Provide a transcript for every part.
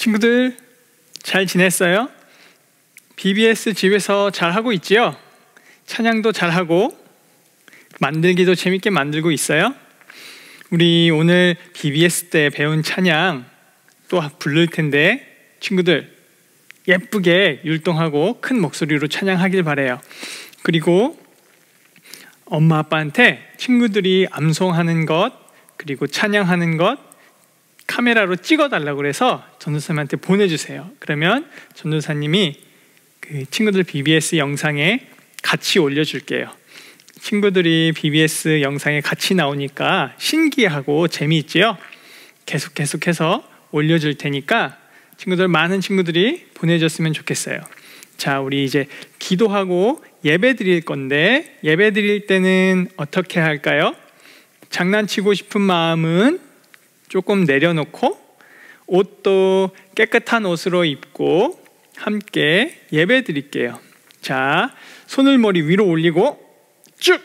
친구들 잘 지냈어요? BBS 집에서 잘 하고 있지요? 찬양도 잘 하고 만들기도 재밌게 만들고 있어요? 우리 오늘 BBS 때 배운 찬양 또 부를 텐데 친구들 예쁘게 율동하고 큰 목소리로 찬양하길 바래요. 그리고 엄마 아빠한테 친구들이 암송하는 것 그리고 찬양하는 것 카메라로 찍어달라고 그래서 전도사님한테 보내주세요. 그러면 전도사님이 그 친구들 BBS 영상에 같이 올려줄게요. 친구들이 BBS 영상에 같이 나오니까 신기하고 재미있지요? 계속해서 올려줄 테니까 많은 친구들이 보내줬으면 좋겠어요. 자, 우리 이제 기도하고 예배 드릴 건데 예배 드릴 때는 어떻게 할까요? 장난치고 싶은 마음은 조금 내려놓고 옷도 깨끗한 옷으로 입고 함께 예배 드릴게요. 자, 손을 머리 위로 올리고 쭉!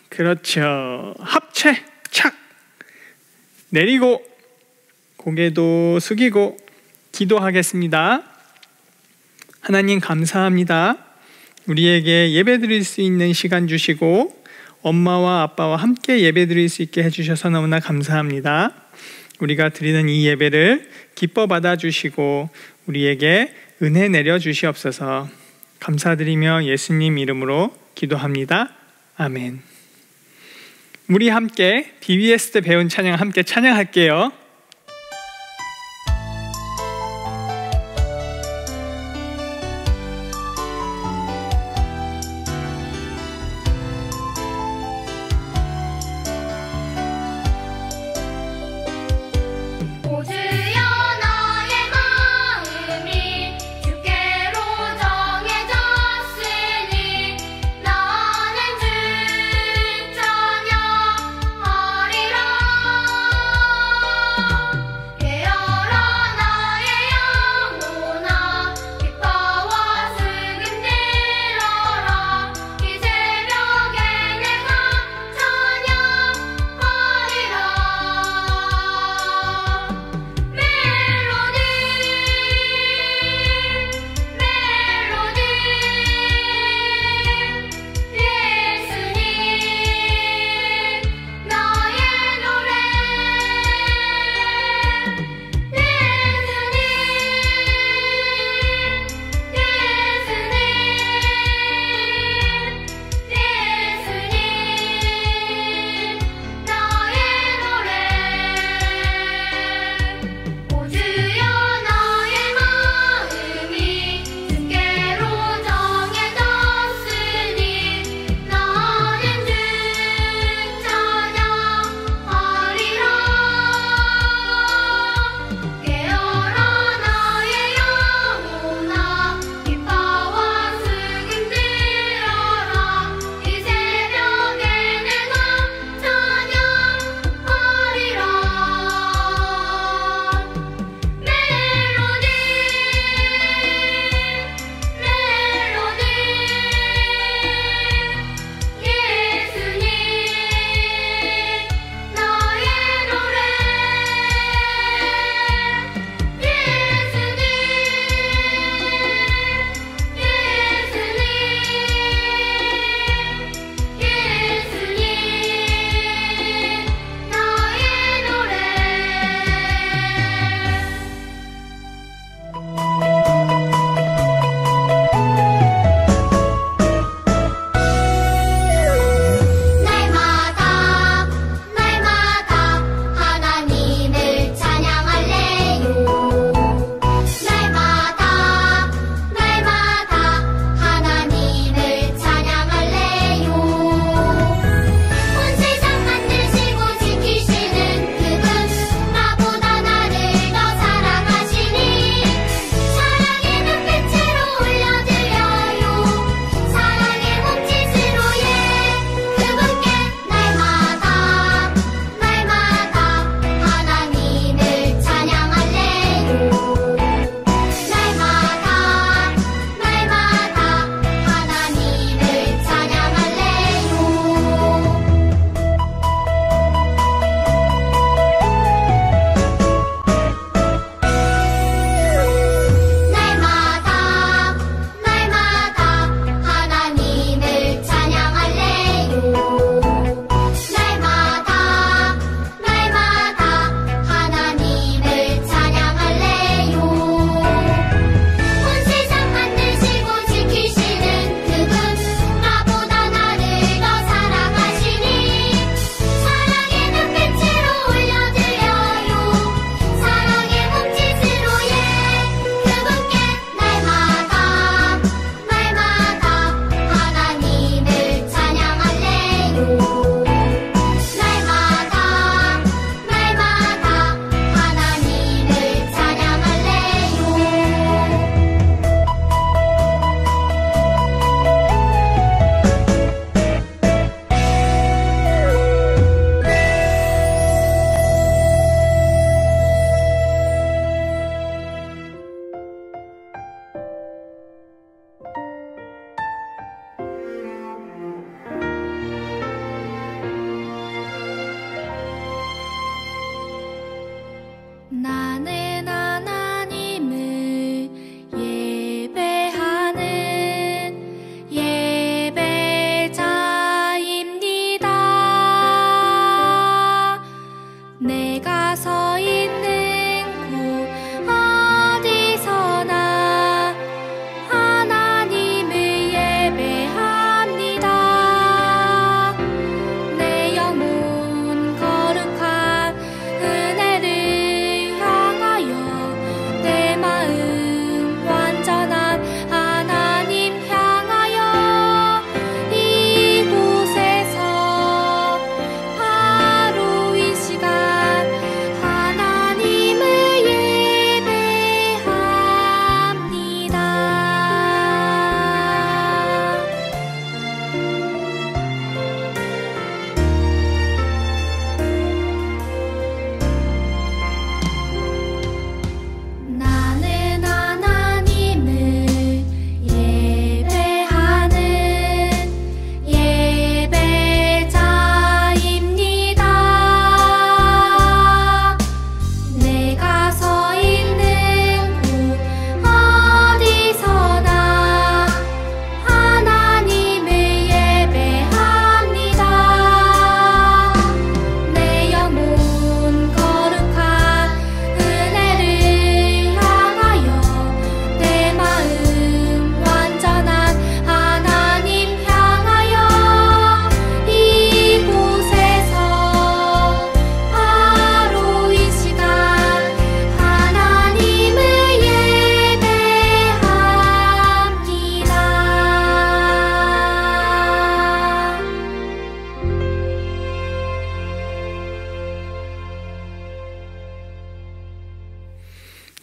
그렇죠. 합체! 착! 내리고 고개도 숙이고 기도하겠습니다. 하나님 감사합니다. 우리에게 예배 드릴 수 있는 시간 주시고 엄마와 아빠와 함께 예배 드릴 수 있게 해주셔서 너무나 감사합니다. 우리가 드리는 이 예배를 기뻐 받아주시고 우리에게 은혜 내려주시옵소서. 감사드리며 예수님 이름으로 기도합니다. 아멘. 우리 함께 BBS 때 배운 찬양 함께 찬양할게요.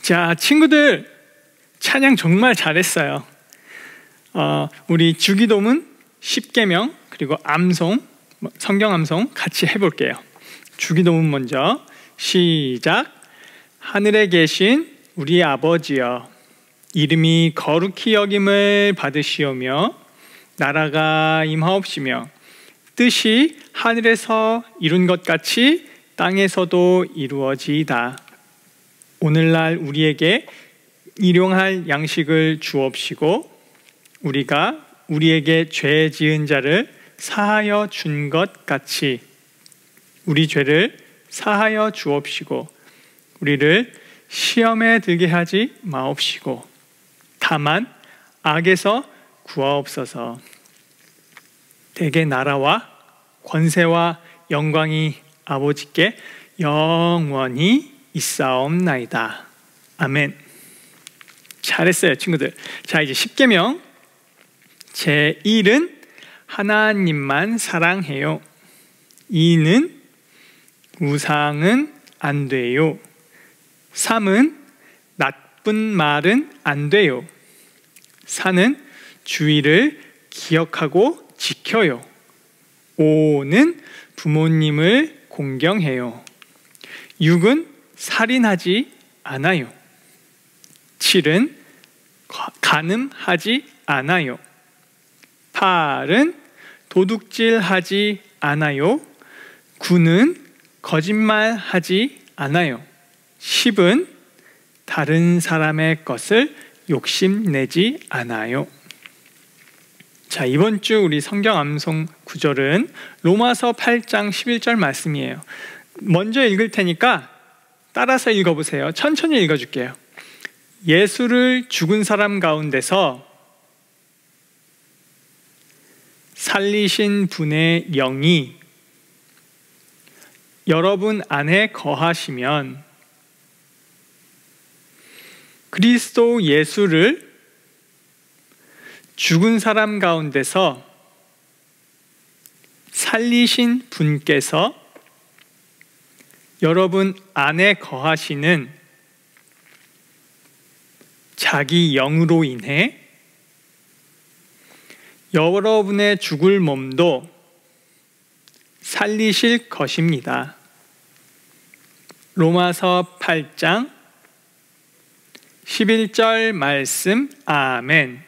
자, 친구들 찬양 정말 잘했어요. 우리 주기도문 10계명 그리고 암송, 성경 암송 같이 해볼게요. 주기도문 먼저 시작. 하늘에 계신 우리 아버지여, 이름이 거룩히 여김을 받으시오며 나라가 임하옵시며 뜻이 하늘에서 이룬 것 같이 땅에서도 이루어지이다. 오늘날 우리에게 일용할 양식을 주옵시고 우리가 우리에게 죄 지은 자를 사하여 준 것 같이 우리 죄를 사하여 주옵시고 우리를 시험에 들게 하지 마옵시고 다만 악에서 구하옵소서. 대개 나라와 권세와 영광이 아버지께 영원히 있사옵나이다. 아멘. 잘했어요, 친구들. 자, 이제 10계명 제1은 하나님만 사랑해요. 2는 우상은 안 돼요. 3은 나쁜 말은 안 돼요. 4는 주의를 기억하고 지켜요. 5는 부모님을 공경해요. 6은 살인하지 않아요. 7은 간음하지 않아요. 8은 도둑질하지 않아요. 9는 거짓말하지 않아요. 10은 다른 사람의 것을 욕심내지 않아요. 자, 이번 주 우리 성경 암송 구절은 로마서 8장 11절 말씀이에요. 먼저 읽을 테니까 따라서 읽어보세요. 천천히 읽어줄게요. 예수를 죽은 사람 가운데서 살리신 분의 영이 여러분 안에 거하시면 그리스도 예수를 죽은 사람 가운데서 살리신 분께서 여러분 안에 거하시는 자기 영으로 인해 여러분의 죽을 몸도 살리실 것입니다. 로마서 8장 11절 말씀. 아멘.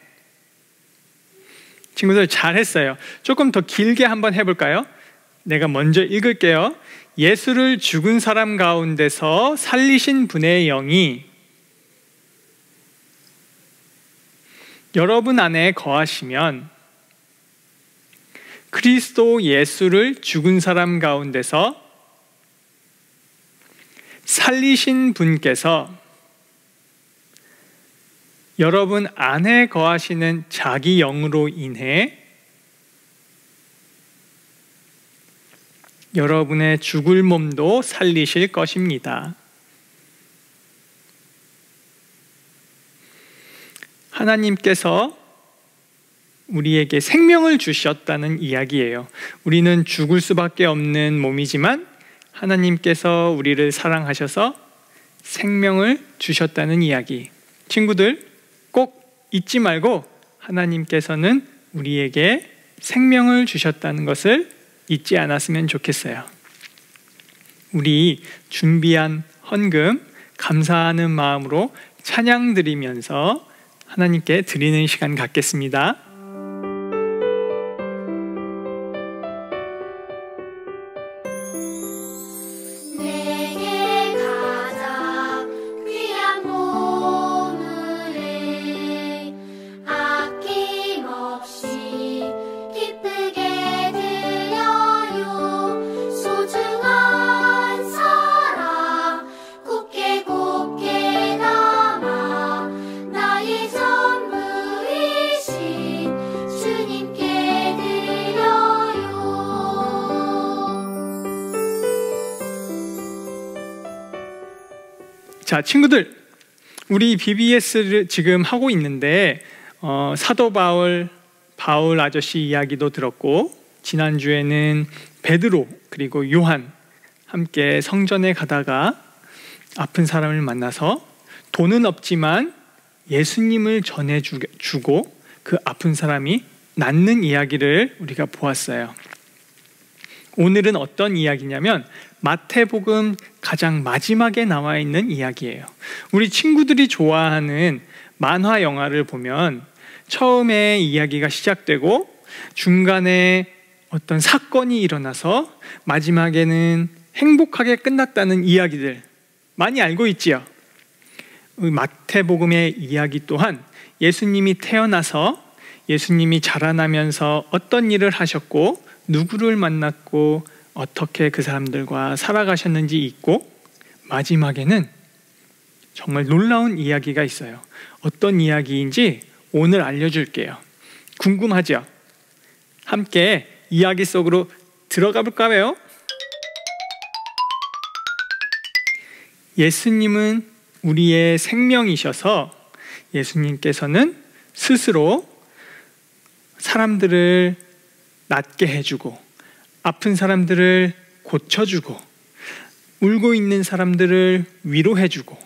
친구들 잘했어요. 조금 더 길게 한번 해볼까요? 내가 먼저 읽을게요. 예수를 죽은 사람 가운데서 살리신 분의 영이 여러분 안에 거하시면 그리스도 예수를 죽은 사람 가운데서 살리신 분께서 여러분 안에 거하시는 자기 영으로 인해 여러분의 죽을 몸도 살리실 것입니다. 하나님께서 우리에게 생명을 주셨다는 이야기예요. 우리는 죽을 수밖에 없는 몸이지만 하나님께서 우리를 사랑하셔서 생명을 주셨다는 이야기. 친구들 꼭 잊지 말고 하나님께서는 우리에게 생명을 주셨다는 것을 잊지 않았으면 좋겠어요. 우리 준비한 헌금 감사하는 마음으로 찬양 드리면서 하나님께 드리는 시간 갖겠습니다. 자, 친구들, 우리 BBS를 지금 하고 있는데 사도 바울 아저씨 이야기도 들었고 지난주에는 베드로 그리고 요한 함께 성전에 가다가 아픈 사람을 만나서 돈은 없지만 예수님을 전해주고 그 아픈 사람이 낫는 이야기를 우리가 보았어요. 오늘은 어떤 이야기냐면 마태복음 가장 마지막에 나와 있는 이야기예요. 우리 친구들이 좋아하는 만화 영화를 보면 처음에 이야기가 시작되고 중간에 어떤 사건이 일어나서 마지막에는 행복하게 끝났다는 이야기들 많이 알고 있지요. 마태복음의 이야기 또한 예수님이 태어나서 예수님이 자라나면서 어떤 일을 하셨고 누구를 만났고 어떻게 그 사람들과 살아가셨는지 있고 마지막에는 정말 놀라운 이야기가 있어요. 어떤 이야기인지 오늘 알려줄게요. 궁금하죠? 함께 이야기 속으로 들어가 볼까요? 예수님은 우리의 생명이셔서 예수님께서는 스스로 사람들을 낫게 해주고 아픈 사람들을 고쳐주고 울고 있는 사람들을 위로해주고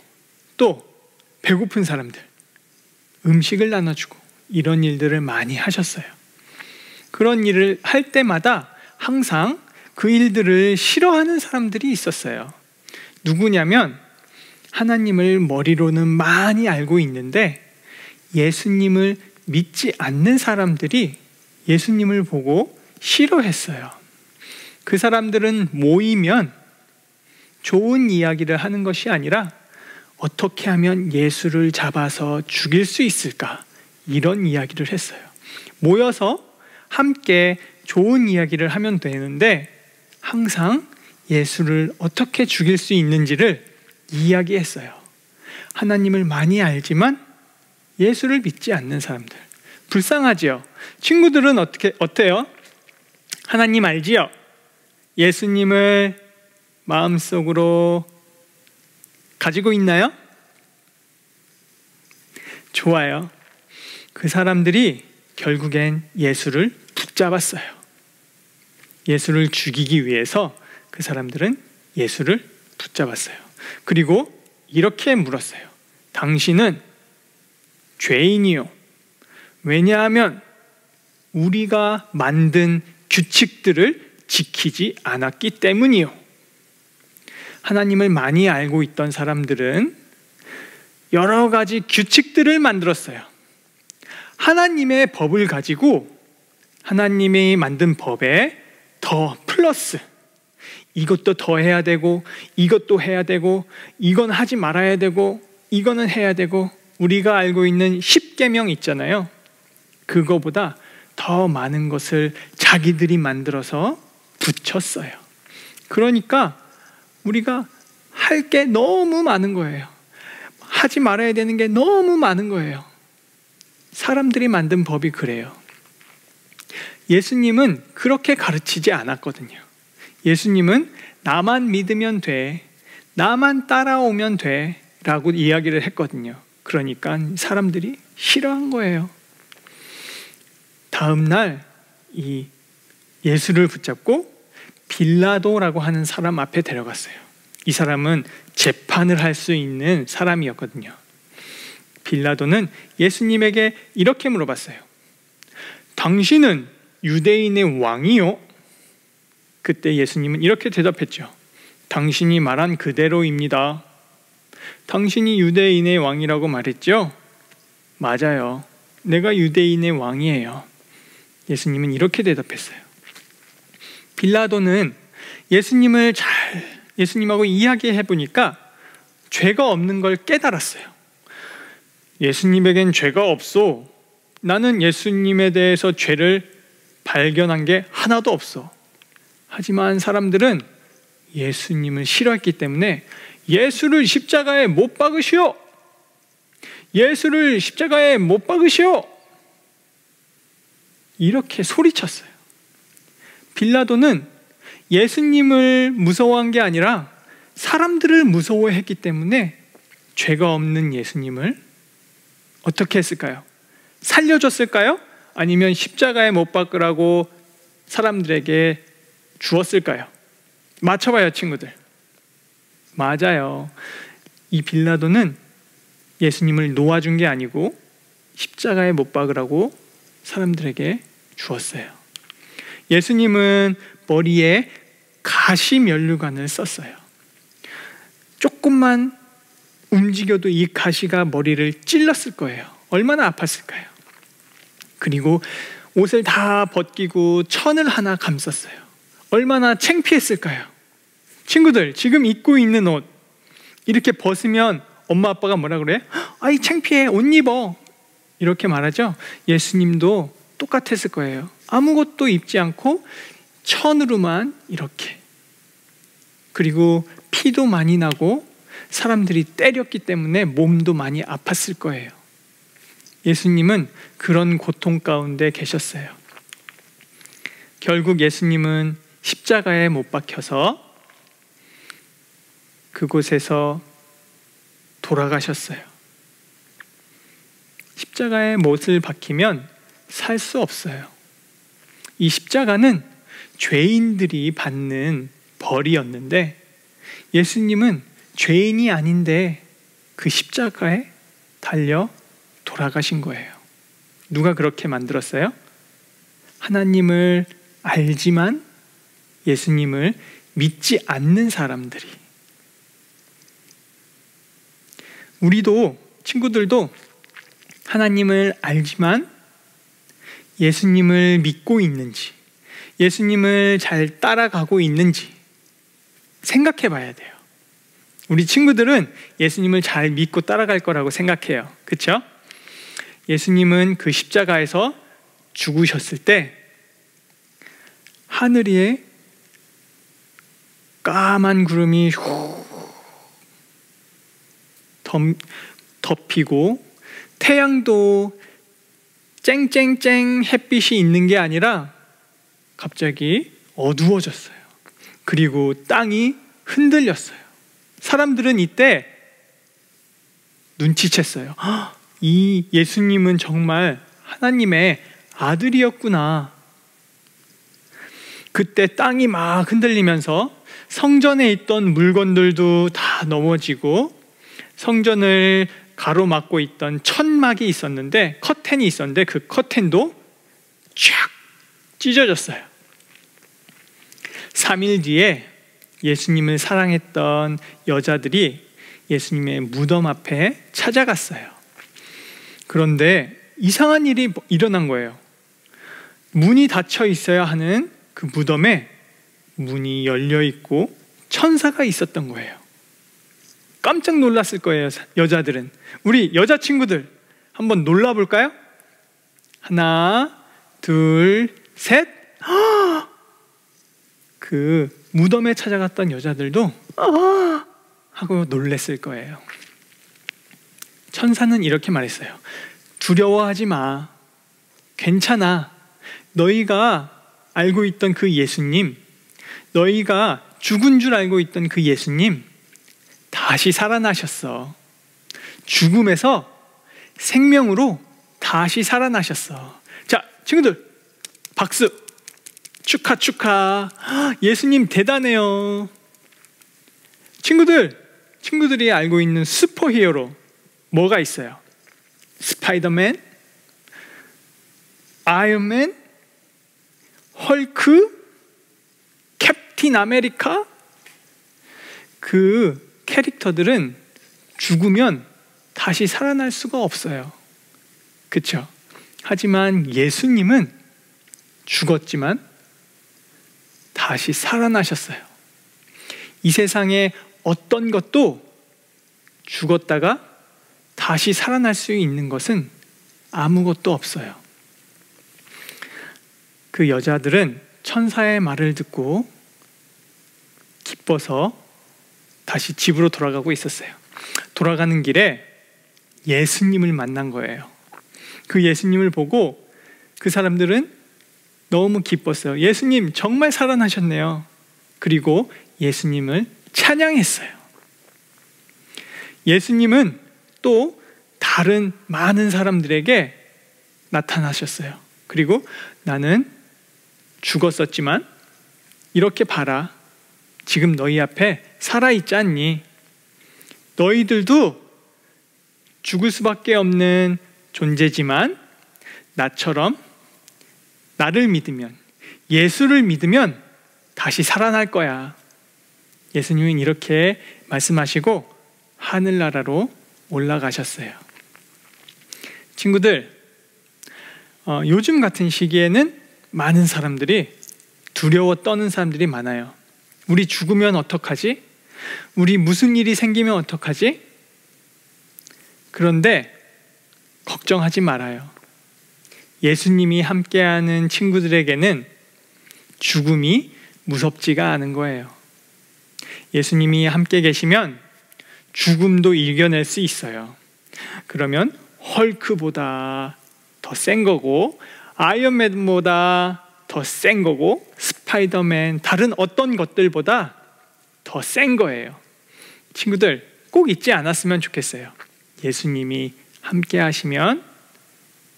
또 배고픈 사람들 음식을 나눠주고 이런 일들을 많이 하셨어요. 그런 일을 할 때마다 항상 그 일들을 싫어하는 사람들이 있었어요. 누구냐면 하나님을 머리로는 많이 알고 있는데 예수님을 믿지 않는 사람들이 예수님을 보고 싫어했어요. 그 사람들은 모이면 좋은 이야기를 하는 것이 아니라 어떻게 하면 예수를 잡아서 죽일 수 있을까? 이런 이야기를 했어요. 모여서 함께 좋은 이야기를 하면 되는데 항상 예수를 어떻게 죽일 수 있는지를 이야기했어요. 하나님을 많이 알지만 예수를 믿지 않는 사람들. 불쌍하지요? 친구들은 어때요? 하나님 알지요? 예수님을 마음속으로 가지고 있나요? 좋아요. 그 사람들이 결국엔 예수를 붙잡았어요. 예수를 죽이기 위해서 그 사람들은 예수를 붙잡았어요. 그리고 이렇게 물었어요. 당신은 죄인이요. 왜냐하면 우리가 만든 규칙들을 지키지 않았기 때문이요. 하나님을 많이 알고 있던 사람들은 여러 가지 규칙들을 만들었어요. 하나님의 법을 가지고 하나님이 만든 법에 더 플러스 이것도 더 해야 되고 이것도 해야 되고 이건 하지 말아야 되고 이거는 해야 되고 우리가 알고 있는 10계명 있잖아요. 그거보다 더 많은 것을 자기들이 만들어서 붙였어요. 그러니까 우리가 할 게 너무 많은 거예요. 하지 말아야 되는 게 너무 많은 거예요. 사람들이 만든 법이 그래요. 예수님은 그렇게 가르치지 않았거든요. 예수님은 나만 믿으면 돼, 나만 따라오면 돼 라고 이야기를 했거든요. 그러니까 사람들이 싫어한 거예요. 다음 날 이 예수를 붙잡고 빌라도라고 하는 사람 앞에 데려갔어요. 이 사람은 재판을 할 수 있는 사람이었거든요. 빌라도는 예수님에게 이렇게 물어봤어요. 당신은 유대인의 왕이요? 그때 예수님은 이렇게 대답했죠. 당신이 말한 그대로입니다. 당신이 유대인의 왕이라고 말했죠? 맞아요. 내가 유대인의 왕이에요. 예수님은 이렇게 대답했어요. 빌라도는 예수님하고 이야기해 보니까 죄가 없는 걸 깨달았어요. 예수님에겐 죄가 없어. 나는 예수님에 대해서 죄를 발견한 게 하나도 없어. 하지만 사람들은 예수님을 싫어했기 때문에 예수를 십자가에 못 박으시오! 예수를 십자가에 못 박으시오! 이렇게 소리쳤어요. 빌라도는 예수님을 무서워한 게 아니라 사람들을 무서워했기 때문에 죄가 없는 예수님을 어떻게 했을까요? 살려줬을까요? 아니면 십자가에 못 박으라고 사람들에게 주었을까요? 맞춰봐요, 친구들. 맞아요. 이 빌라도는 예수님을 놓아준 게 아니고 십자가에 못 박으라고 사람들에게 주었어요. 예수님은 머리에 가시면류관을 썼어요. 조금만 움직여도 이 가시가 머리를 찔렀을 거예요. 얼마나 아팠을까요? 그리고 옷을 다 벗기고 천을 하나 감쌌어요. 얼마나 창피했을까요? 친구들, 지금 입고 있는 옷 이렇게 벗으면 엄마 아빠가 뭐라 그래? 아이 창피해, 옷 입어, 이렇게 말하죠. 예수님도 똑같았을 거예요. 아무것도 입지 않고 천으로만 이렇게, 그리고 피도 많이 나고 사람들이 때렸기 때문에 몸도 많이 아팠을 거예요. 예수님은 그런 고통 가운데 계셨어요. 결국 예수님은 십자가에 못 박혀서 그곳에서 돌아가셨어요. 십자가에 못을 박히면 살 수 없어요. 이 십자가는 죄인들이 받는 벌이었는데 예수님은 죄인이 아닌데 그 십자가에 달려 돌아가신 거예요. 누가 그렇게 만들었어요? 하나님을 알지만 예수님을 믿지 않는 사람들이. 우리도, 친구들도 하나님을 알지만 예수님을 믿고 있는지, 예수님을 잘 따라가고 있는지 생각해 봐야 돼요. 우리 친구들은 예수님을 잘 믿고 따라갈 거라고 생각해요. 그렇죠? 예수님은 그 십자가에서 죽으셨을 때 하늘에 까만 구름이 덮이고 태양도 쨍쨍쨍 햇빛이 있는 게 아니라 갑자기 어두워졌어요. 그리고 땅이 흔들렸어요. 사람들은 이때 눈치챘어요. 이 예수님은 정말 하나님의 아들이었구나. 그때 땅이 막 흔들리면서 성전에 있던 물건들도 다 넘어지고 성전을 가로막고 있던 천막이 있었는데, 커튼이 있었는데 그 커튼도 쫙 찢어졌어요. 3일 뒤에 예수님을 사랑했던 여자들이 예수님의 무덤 앞에 찾아갔어요. 그런데 이상한 일이 일어난 거예요. 문이 닫혀 있어야 하는 그 무덤에 문이 열려 있고 천사가 있었던 거예요. 깜짝 놀랐을 거예요, 여자들은. 우리 여자친구들 한번 놀라볼까요? 하나, 둘, 셋. 그 무덤에 찾아갔던 여자들도 하고 놀랬을 거예요. 천사는 이렇게 말했어요. 두려워하지 마. 괜찮아. 너희가 알고 있던 그 예수님, 너희가 죽은 줄 알고 있던 그 예수님 다시 살아나셨어. 죽음에서 생명으로 다시 살아나셨어. 자, 친구들 박수. 축하. 예수님 대단해요. 친구들이 알고 있는 슈퍼히어로 뭐가 있어요? 스파이더맨, 아이언맨, 헐크, 캡틴 아메리카. 그 캐릭터들은 죽으면 다시 살아날 수가 없어요. 그렇죠? 하지만 예수님은 죽었지만 다시 살아나셨어요. 이 세상에 어떤 것도 죽었다가 다시 살아날 수 있는 것은 아무것도 없어요. 그 여자들은 천사의 말을 듣고 기뻐서 다시 집으로 돌아가고 있었어요. 돌아가는 길에 예수님을 만난 거예요. 그 예수님을 보고 그 사람들은 너무 기뻤어요. 예수님 정말 살아나셨네요. 그리고 예수님을 찬양했어요. 예수님은 또 다른 많은 사람들에게 나타나셨어요. 그리고 나는 죽었었지만 이렇게 봐라. 지금 너희 앞에 살아있지 않니? 너희들도 죽을 수밖에 없는 존재지만 나처럼 나를 믿으면, 예수를 믿으면 다시 살아날 거야. 예수님은 이렇게 말씀하시고 하늘나라로 올라가셨어요. 친구들, 요즘 같은 시기에는 많은 사람들이 두려워 떠는 사람들이 많아요. 우리 죽으면 어떡하지? 우리 무슨 일이 생기면 어떡하지? 그런데 걱정하지 말아요. 예수님이 함께하는 친구들에게는 죽음이 무섭지가 않은 거예요. 예수님이 함께 계시면 죽음도 이겨낼 수 있어요. 그러면 헐크보다 더 센 거고, 아이언맨보다 더 센 거고, 스파이더맨, 다른 어떤 것들보다 더 센 거예요. 친구들, 꼭 잊지 않았으면 좋겠어요. 예수님이 함께 하시면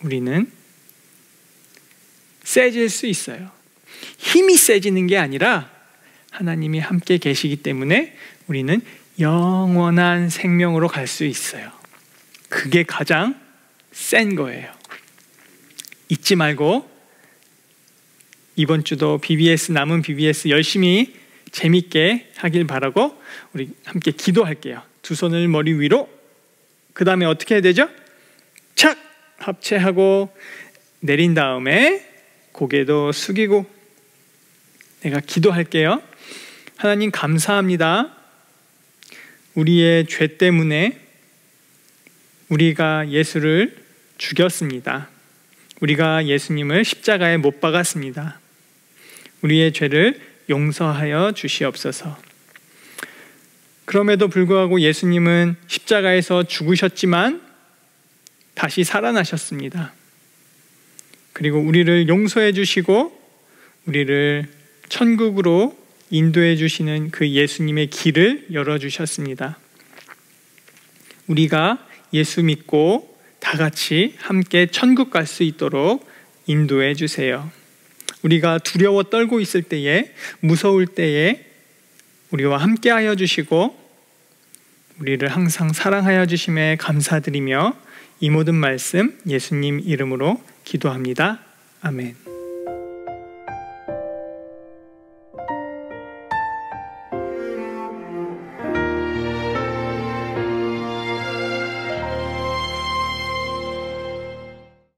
우리는 세질 수 있어요. 힘이 세지는 게 아니라 하나님이 함께 계시기 때문에 우리는 영원한 생명으로 갈 수 있어요. 그게 가장 센 거예요. 잊지 말고 이번 주도 남은 BBS 열심히 재밌게 하길 바라고 우리 함께 기도할게요. 두 손을 머리 위로, 그 다음에 어떻게 해야 되죠? 착! 합체하고 내린 다음에 고개도 숙이고 내가 기도할게요. 하나님 감사합니다. 우리의 죄 때문에 우리가 예수를 죽였습니다. 우리가 예수님을 십자가에 못 박았습니다. 우리의 죄를 용서하여 주시옵소서. 그럼에도 불구하고 예수님은 십자가에서 죽으셨지만 다시 살아나셨습니다. 그리고 우리를 용서해 주시고 우리를 천국으로 인도해 주시는 그 예수님의 길을 열어주셨습니다. 우리가 예수 믿고 다 같이 함께 천국 갈 수 있도록 인도해 주세요. 우리가 두려워 떨고 있을 때에, 무서울 때에 우리와 함께 하여 주시고 우리를 항상 사랑하여 주심에 감사드리며 이 모든 말씀 예수님 이름으로 기도합니다. 아멘.